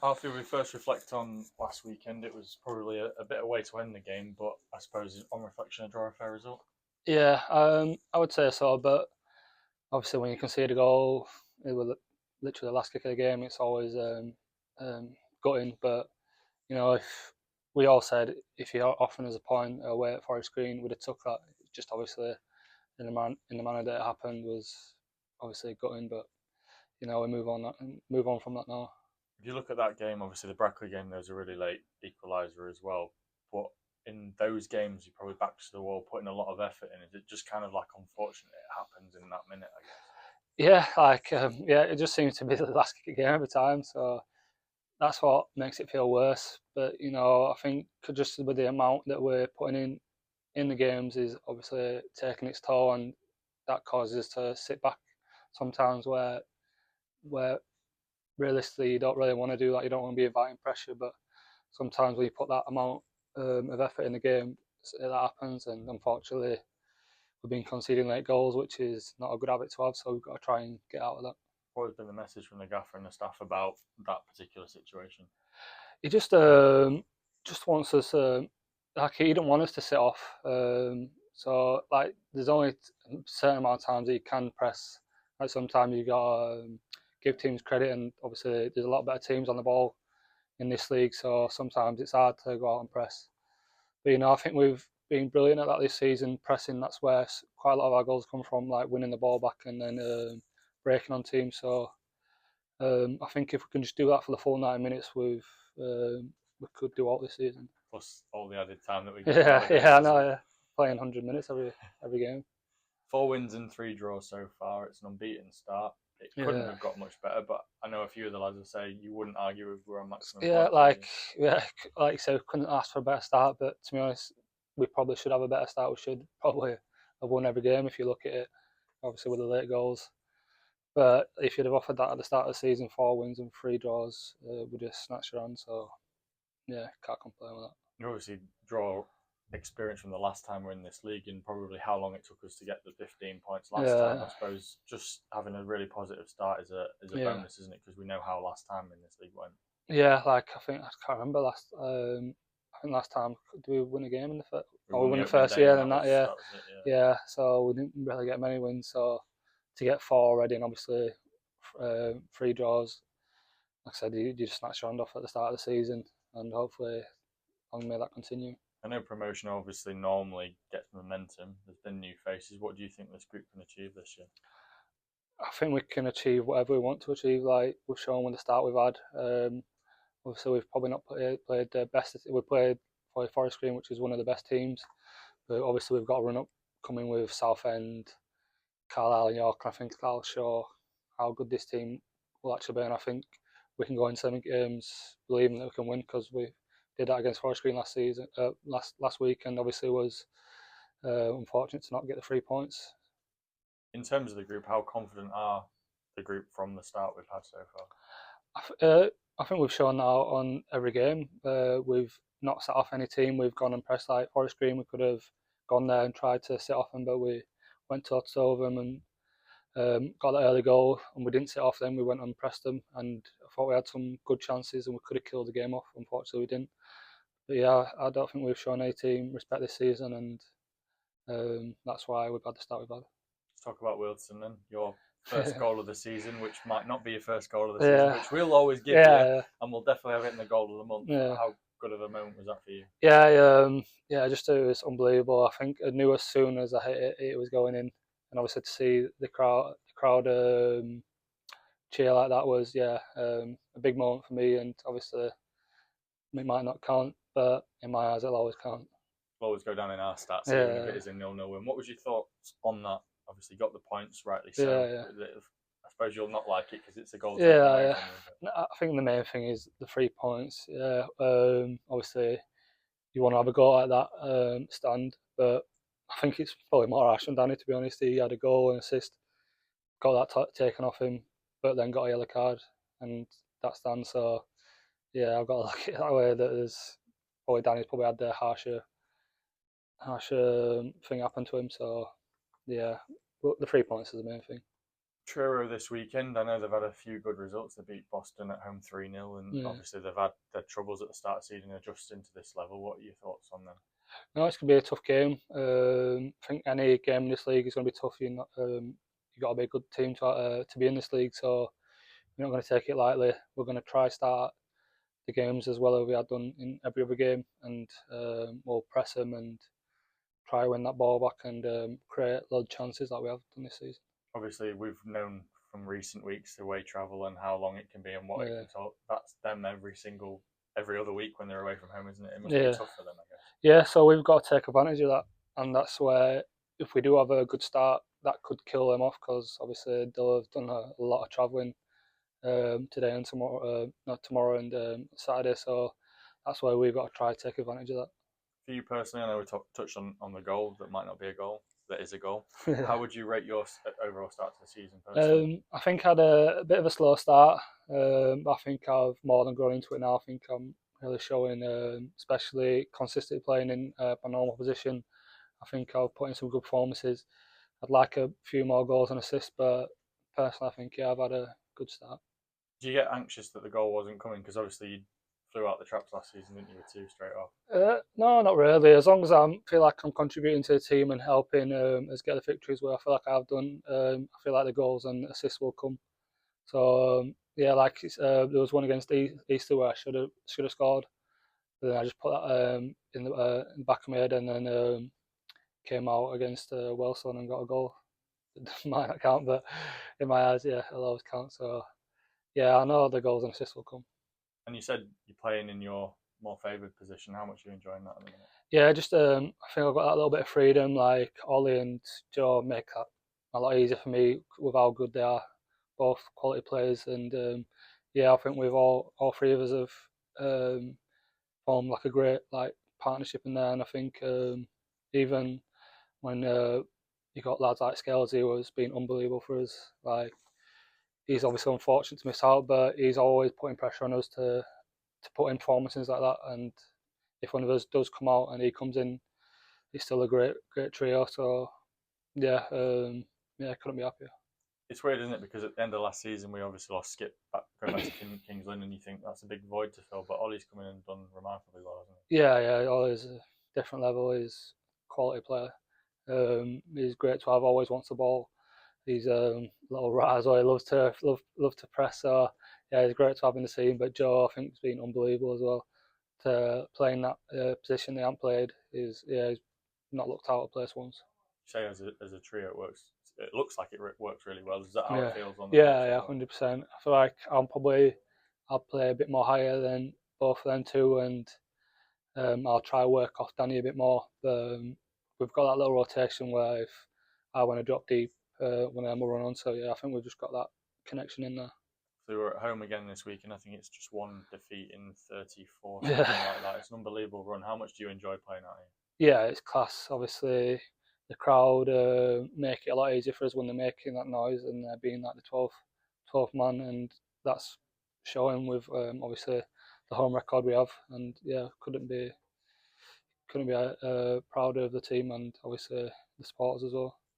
Alfie, we first reflect on last weekend. It was probably a bit of a way to end the game, but I suppose on reflection, a draw a fair result. Yeah, I would say so, but obviously when you concede a goal, it was literally the last kick of the game. It's always gutting, but if we all said if you offered us a point away at Forest Green, we'd have took that. Just obviously in the manner that it happened was obviously gutting, but we move on from that now. If you look at that game, obviously the Brackley game, there was a really late equaliser as well. But in those games, you're probably back to the wall, putting a lot of effort in. Is it just kind of like unfortunate it happens in that minute, I guess? Yeah, it just seems to be the last kick of the game every time. So that's what makes it feel worse. But I think just with the amount that we're putting in the games is obviously taking its toll, and that causes us to sit back sometimes where realistically you don't really want to do that. You don't want to be inviting pressure, but sometimes when you put that amount of effort in the game, that happens, and unfortunately we've been conceding late goals, which is not a good habit to have. So we've got to try and get out of that. What has been the message from the gaffer and the staff about that particular situation? He just wants us like he didn't want us to sit off. So like there's only a certain amount of times that you can press. Like sometimes you got to give teams credit, and obviously there's a lot better teams on the ball in this league. So sometimes it's hard to go out and press. But I think we've been brilliant at that this season. Pressing, that's where quite a lot of our goals come from, like winning the ball back and then breaking on teams. So I think if we can just do that for the full 90 minutes, we could do all this season. Plus all the added time that we get. Yeah, I know. Yeah. Playing 100 minutes every game. 4 wins and 3 draws so far. It's an unbeaten start. It couldn't have got much better, but I know a few of the lads will say you wouldn't argue if we're on maximum. Yeah, like you said, we couldn't ask for a better start. But to be honest, we probably should have a better start. We should probably have won every game if you look at it. Obviously with the late goals. But if you'd have offered that at the start of the season, 4 wins and 3 draws, we'd have snatched it on. So yeah, can't complain with that. You obviously draw experience from the last time we're in this league and probably how long it took us to get the 15 points last time. I suppose just having a really positive start is a bonus, isn't it? Because we know how last time in this league went. Yeah, like I can't remember last. I think last time did we win a game in the first? We won the first year, and yeah. So we didn't really get many wins. So to get 4 already, and obviously 3 draws, like I said, you just snatch your hand off at the start of the season, and hopefully long may that continue. I know promotion obviously normally gets momentum. There's been new faces. What do you think this group can achieve this year? I think we can achieve whatever we want to achieve. Like we've shown with the start we've had. Obviously, we've probably not played the best. We played for Forest Green, which is one of the best teams. But obviously, we've got a run up coming with Southend, Carlisle, and York. And I think that'll show how good this team will actually be. And I think we can go into some games believing that we can win because we did that against Forest Green last season, last week, and obviously was unfortunate to not get the 3 points. In terms of the group, how confident are the group from the start we've had so far? I think we've shown that on every game. We've not set off any team. We've gone and pressed like Forest Green. We could have gone there and tried to set off them, but we went toe to toe with them and got that early goal. And we didn't set off them. We went and pressed them, and I thought we had some good chances and we could have killed the game off. Unfortunately, we didn't. But yeah, I don't think we've shown any team respect this season, and that's why we've had the start we've had. Let's talk about Wilson then. Your first goal of the season, which might not be your first goal of the season, which we'll always give you, and we'll definitely have it in the goal of the month. How good of a moment was that for you? Yeah, just it was unbelievable. I think I knew as soon as I hit it, it was going in, and obviously to see the crowd cheer like that was a big moment for me. And obviously it might not count, but in my eyes it'll always count. It'll always go down in our stats, even if it is a 0-0 win. What was your thoughts on that? Obviously, got the points, rightly so. I suppose you'll not like it because it's a goal. I think the main thing is the 3 points. Obviously, you want to have a goal like that stand, but I think it's probably more harsh on Danny, to be honest. He had a goal and assist, got that taken off him, but then got a yellow card and that stand. So yeah, I've got to look at it that way. That there's probably Danny's probably had the harsher thing happen to him. So yeah, but the 3 points is the main thing. Truro this weekend. I know they've had a few good results. They beat Boston at home 3-0, and obviously they've had their troubles at the start of the season adjusting to this level. What are your thoughts on them? No, it's going to be a tough game. I think any game in this league is going to be tough. You've got to be a good team to be in this league, so we're not going to take it lightly. We're going to try start the games as well as we had done in every other game, and we'll press them and try win that ball back and create loads of chances like we have done this season. Obviously, we've known from recent weeks away travel and how long it can be and what it can take. That's them every other week when they're away from home, isn't it? It must be tough for them, I guess. Yeah, so we've got to take advantage of that, and that's where if we do have a good start, that could kill them off because obviously they'll have done a lot of travelling today and tomorrow, not tomorrow and Saturday. So that's why we've got to try to take advantage of that. For you personally, I know we touched on the goal that might not be a goal. That is a goal. How would you rate your overall start to the season personally? I think I had a bit of a slow start. I think I've more than grown into it now. I think I'm really showing, especially consistently playing in my normal position. I think I've put in some good performances. I'd like a few more goals and assists, but personally, I think I've had a good start. Do you get anxious that the goal wasn't coming? Because obviously you flew out the traps last season, didn't you, with 2 straight off? No, not really. As long as I feel like I'm contributing to the team and helping us get the victories where I feel like I've done, I feel like the goals and assists will come. So yeah, like there was one against Easter where I should have scored, but then I just put that in the back of my head and then came out against Wellstone and got a goal. It might not count, but in my eyes, yeah, it'll always count. So yeah, I know the goals and assists will come. And you said you're playing in your more favoured position. How much are you enjoying that at the minute? Yeah, just I think I've got that little bit of freedom. Like Ollie and Joe make that a lot easier for me with how good they are, both quality players. And yeah, I think we've all 3 of us have formed like a great like partnership in there. And I think even when you got lads like Scales, who has been unbelievable for us. Like he's obviously unfortunate to miss out, but he's always putting pressure on us to put in performances like that. And if one of us does come out and he comes in, he's still a great trio. So yeah, couldn't be happier. It's weird, isn't it? Because at the end of last season, we obviously lost Skip going back to Kings Lynn, and you think that's a big void to fill. But Ollie's come in and done remarkably well, hasn't he? Yeah, Ollie's a different level. He's a quality player. He's great to have. Always wants the ball. He's a little rat as well. He loves to press. So yeah, he's great to have in the team. But Joe, I think, has been unbelievable as well. To play in that position they haven't played he's not looked out of place once. You say as a trio, it works. It looks like it works really well. Is that how it feels on the Yeah, 100%. I feel like I'll play a bit more higher than both of them too, and I'll try work off Danny a bit more. We've got that little rotation where if I want to drop deep, when I'm run on. So yeah, I think we've just got that connection in there. So we're at home again this week, and I think it's just 1 defeat in 34, something like that. It's an unbelievable run. How much do you enjoy playing out here? Yeah, it's class. Obviously, the crowd make it a lot easier for us when they're making that noise and they're being like the 12th man, and that's showing with obviously the home record we have. And yeah, couldn't be prouder of the team and obviously the supporters as well.